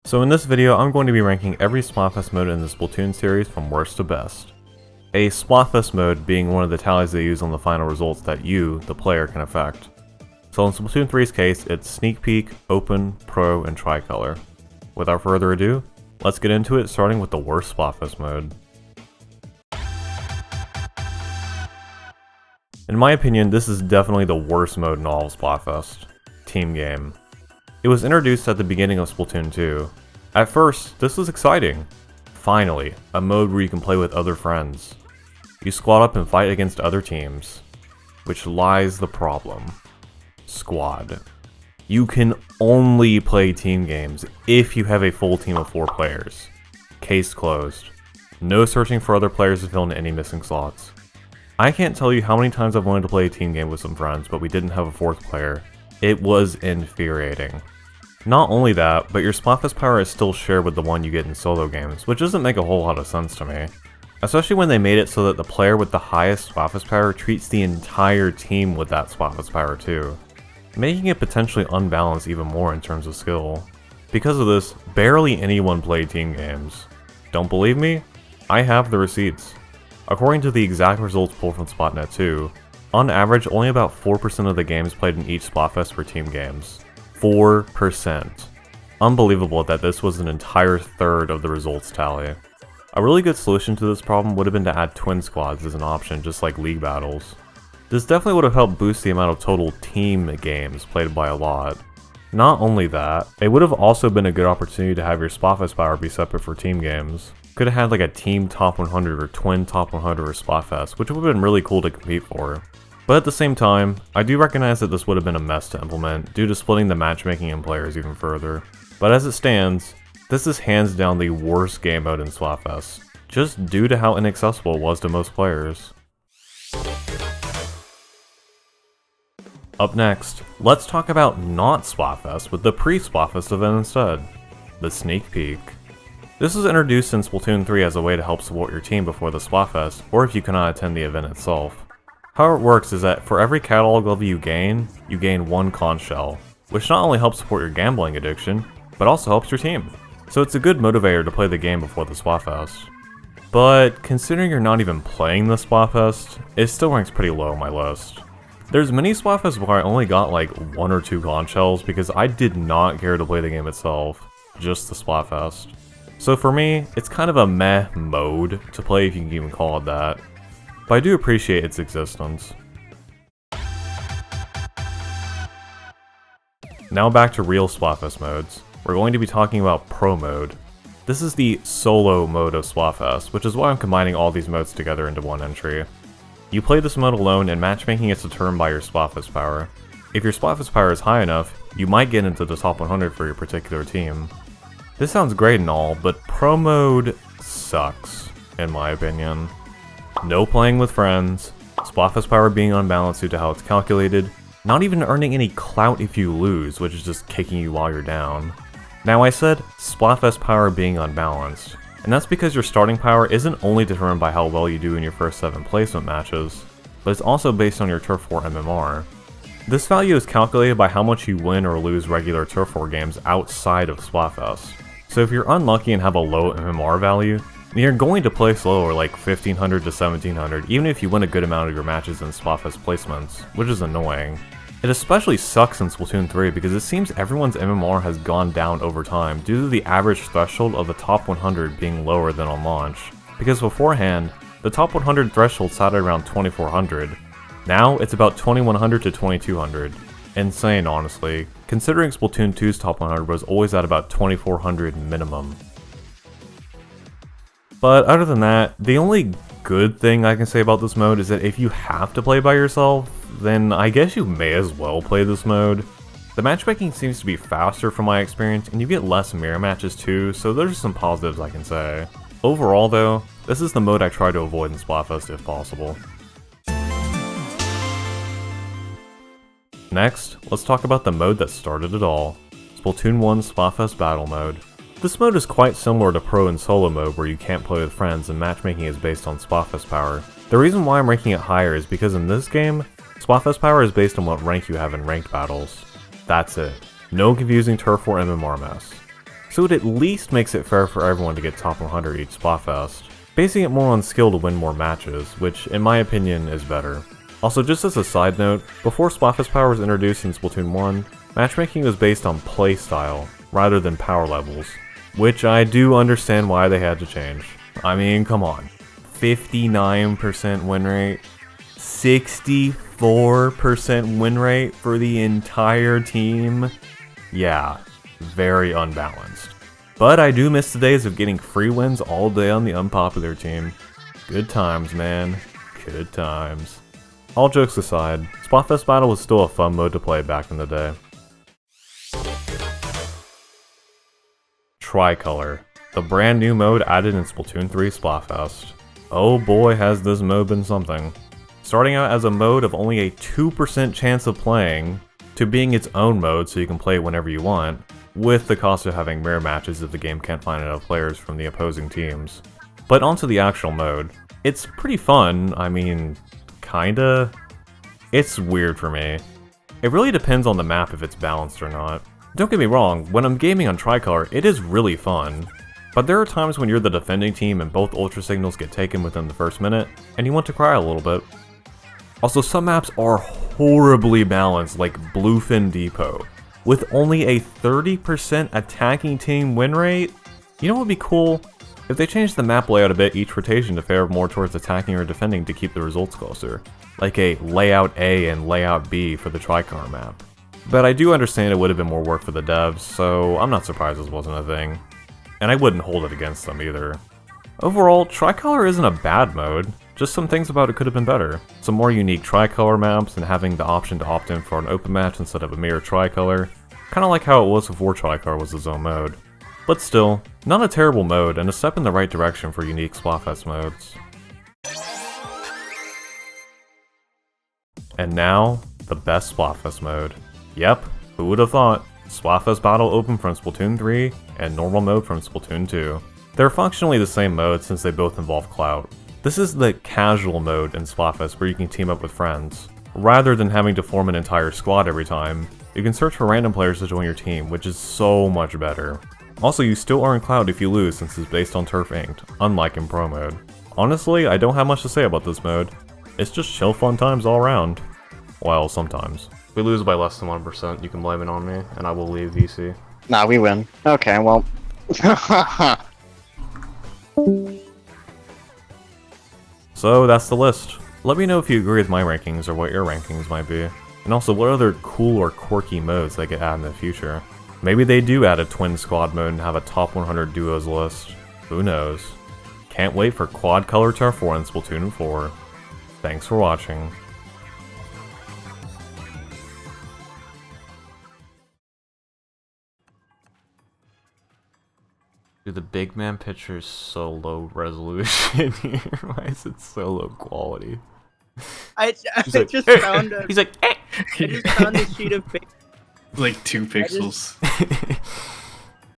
So in this video, I'm going to be ranking every Splatfest mode in the Splatoon series from worst to best. A Splatfest mode being one of the tallies they use on the final results that you, the player, can affect. So in Splatoon 3's case, it's Sneak Peek, Open, Pro, and Tricolor. Without further ado, let's get into it, starting with the worst Splatfest mode. In my opinion, this is definitely the worst mode in all of Splatfest. Team Game. It was introduced at the beginning of Splatoon 2. At first, this was exciting. Finally, a mode where you can play with other friends. You squad up and fight against other teams. Which lies the problem. Squad. You can only play team games if you have a full team of 4 players. Case closed. No searching for other players to fill in any missing slots. I can't tell you how many times I've wanted to play a team game with some friends, but we didn't have a 4th player. It was infuriating. Not only that, but your Splatfest power is still shared with the one you get in solo games, which doesn't make a whole lot of sense to me. Especially when they made it so that the player with the highest Splatfest power treats the entire team with that Splatfest power too, making it potentially unbalanced even more in terms of skill. Because of this, barely anyone played team games. Don't believe me? I have the receipts. According to the exact results pulled from Splatnet 2, on average only about 4% of the games played in each Splatfest were team games. 4%. Unbelievable that this was an entire third of the results tally. A really good solution to this problem would have been to add twin squads as an option, just like league battles. This definitely would have helped boost the amount of total team games played by a lot. Not only that, it would have also been a good opportunity to have your Splatfest power be separate for team games. Could have had like a team top 100 or twin top 100 or Splatfest, which would have been really cool to compete for. But at the same time, I do recognize that this would have been a mess to implement due to splitting the matchmaking and players even further. But as it stands, this is hands down the worst game mode in Splatfest, just due to how inaccessible it was to most players. Up next, let's talk about not Splatfest with the pre-Splatfest event instead, the Sneak Peek. This was introduced in Splatoon 3 as a way to help support your team before the Splatfest, or if you cannot attend the event itself. How it works is that for every catalog level you gain 1 conch shell, which not only helps support your gambling addiction, but also helps your team. So it's a good motivator to play the game before the Splatfest. But considering you're not even playing the Splatfest, it still ranks pretty low on my list. There's many Splatfests where I only got like 1 or 2 conch shells because I did not care to play the game itself, just the Splatfest. So for me, it's kind of a meh mode to play if you can even call it that. But I do appreciate its existence. Now back to real Splatfest modes. We're going to be talking about Pro Mode. This is the solo mode of Splatfest, which is why I'm combining all these modes together into one entry. You play this mode alone, and matchmaking is determined by your Splatfest power. If your Splatfest power is high enough, you might get into the top 100 for your particular team. This sounds great and all, but Pro Mode sucks, in my opinion. No playing with friends, Splatfest power being unbalanced due to how it's calculated, not even earning any clout if you lose, which is just kicking you while you're down. Now I said Splatfest power being unbalanced, and that's because your starting power isn't only determined by how well you do in your first 7 placement matches, but it's also based on your Turf War MMR. This value is calculated by how much you win or lose regular Turf War games outside of Splatfest. So if you're unlucky and have a low MMR value, you're going to place lower like 1500 to 1700 even if you win a good amount of your matches in Splatfest placements, which is annoying. It especially sucks in Splatoon 3 because it seems everyone's MMR has gone down over time due to the average threshold of the top 100 being lower than on launch. Because beforehand, the top 100 threshold sat at around 2400. Now it's about 2100 to 2200. Insane honestly, considering Splatoon 2's top 100 was always at about 2400 minimum. But other than that, the only good thing I can say about this mode is that if you have to play by yourself, then I guess you may as well play this mode. The matchmaking seems to be faster from my experience, and you get less mirror matches too, so there's some positives I can say. Overall though, this is the mode I try to avoid in Splatfest if possible. Next, let's talk about the mode that started it all, Splatoon 1 Splatfest Battle mode. This mode is quite similar to Pro and Solo mode where you can't play with friends and matchmaking is based on Splatfest power. The reason why I'm ranking it higher is because in this game, Splatfest power is based on what rank you have in ranked battles. That's it. No confusing Turf War MMR mess. So so it at least makes it fair for everyone to get top 100 each Splatfest, basing it more on skill to win more matches, which in my opinion is better. Also, just as a side note, before Splatfest Power was introduced in Splatoon 1, matchmaking was based on playstyle rather than power levels, which I do understand why they had to change. I mean, come on. 59% win rate, 64% win rate for the entire team. Yeah, very unbalanced. But I do miss the days of getting free wins all day on the unpopular team. Good times, man. Good times. All jokes aside, Splatfest Battle was still a fun mode to play back in the day. Tricolor, the brand new mode added in Splatoon 3 Splatfest. Oh boy, has this mode been something. Starting out as a mode of only a 2% chance of playing, to being its own mode so you can play it whenever you want, with the cost of having mirror matches if the game can't find enough players from the opposing teams. But onto the actual mode. It's pretty fun, I mean, kinda. It's weird for me. It really depends on the map if it's balanced or not. Don't get me wrong, when I'm gaming on Tricolor, it is really fun. But there are times when you're the defending team and both ultra signals get taken within the first minute, and you want to cry a little bit. Also, some maps are horribly balanced, like Bluefin Depot, with only a 30% attacking team win rate. You know what would be cool? If they changed the map layout a bit each rotation to favor more towards attacking or defending to keep the results closer. Like a layout A and layout B for the Tricolor map. But I do understand it would have been more work for the devs, so I'm not surprised this wasn't a thing. And I wouldn't hold it against them either. Overall, Tricolor isn't a bad mode, just some things about it could have been better. Some more unique Tricolor maps and having the option to opt in for an open match instead of a mirror Tricolor. Kinda like how it was before Tricolor was its own mode. But still, not a terrible mode and a step in the right direction for unique Splatfest modes. And now, the best Splatfest mode. Yep, who would have thought? Splatfest Battle open from Splatoon 3 and normal mode from Splatoon 2. They're functionally the same mode since they both involve clout. This is the casual mode in Splatfest where you can team up with friends. Rather than having to form an entire squad every time, you can search for random players to join your team, which is so much better. Also, you still earn clout if you lose since it's based on turf inked, unlike in pro mode. Honestly, I don't have much to say about this mode. It's just chill fun times all around. Well, sometimes. If we lose by less than 1%, you can blame it on me, and I will leave VC. Nah, we win. Okay, well. So that's the list. Let me know if you agree with my rankings or what your rankings might be. And also what other cool or quirky modes they could add in the future. Maybe they do add a twin squad mode and have a top 100 duos list. Who knows? Can't wait for Quad Color Turf War in Splatoon 4. Thanks for watching. Dude, the big man picture is so low resolution here. Why is it so low quality? I like, just found a. He's like, eh. I just found a sheet of paper. Like 2 pixels.